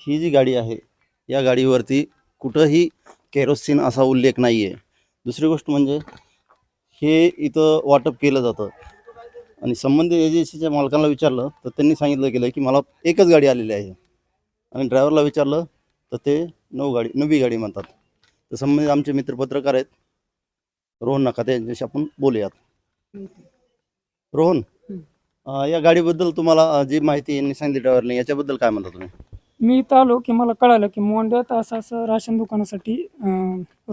ही जी गाडी आहे या गाडीवरती कुठंही केरोसिन असा उल्लेख नाही आहे. दुसरी गोष्ट म्हणजे हे इथं वाटप केलं जातं आणि संबंधित एजन्सीच्या मालकांना विचारलं तर त्यांनी सांगितलं गेलं की मला एकच गाडी आलेली आहे आणि ड्रायव्हरला विचारलं तर ते नवी गाडी म्हणतात. तर संबंधित आमचे मित्र पत्रकार आहेत रोहन नकाते यांच्याशी आपण बोलूयात. रोहन, या गाडीबद्दल तुम्हाला जी माहिती यांनी सांगितली ड्रायव्हरने याच्याबद्दल काय म्हणता तुम्ही? मी इथं आलो की मला कळालं की मोंड्यात असं राशन दुकानासाठी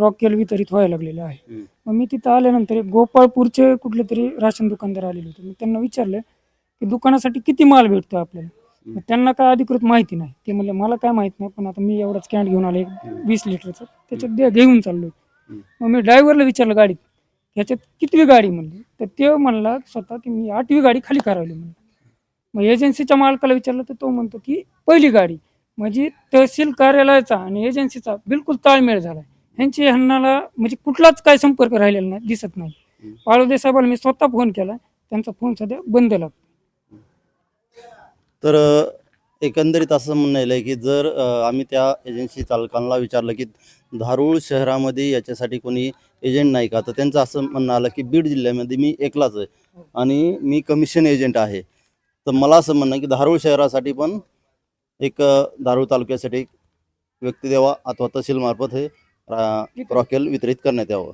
रॉकेल वितरित व्हायला लागलेलं आहे. मग मी तिथं आल्यानंतर एक गोपाळपूरचे कुठले तरी राशन दुकानदार आलेले होते. मी त्यांना विचारलं की दुकानासाठी किती माल भेटतो आपल्याला. मग त्यांना काय अधिकृत माहिती नाही. ते म्हणले मला काय माहीत नाही, पण आता मी एवढाच कॅन घेऊन आलो 20 लिटरचं, त्याच्यात घेऊन चाललो. मग मी ड्रायव्हरला विचारलं गाडीत ह्याच्यात कितवी गाडी म्हणली, तर ते म्हणला स्वतः की मी 8वी गाडी खाली करावली म्हणलं. मग एजन्सीच्या मालकाला विचारलं तर तो म्हणतो की पहिली गाडी. म्हणजे तहसील कार्यालयाचा आणि एजन्सीचा बिलकुल ताळमेळ झाला. ह्यांची ह्यांनाला म्हणजे कुठलाच काय संपर्क राहिलेला नाही, दिसत नाही. पाळोदे साहेबांना मी स्वतः फोन केला, त्यांचा फोन सध्या बंद लागतो. तर एकंदरीत असं म्हणणं आहे की जर आम्ही त्या एजन्सी चालकांना विचारलं की धारूळ शहरामध्ये याच्यासाठी कोणी एजंट नाही का, तर त्यांचं असं म्हणणं आलं की बीड जिल्ह्यामध्ये मी एकलाच आहे आणि मी कमिशन एजंट आहे. तर मला असं म्हणणं की धारूळ शहरासाठी पण एक धारूळ तालुक्यासाठी एक व्यक्ती द्यावा अथवा तहसील मार्फत हे रॉकेल वितरित करण्यात यावं.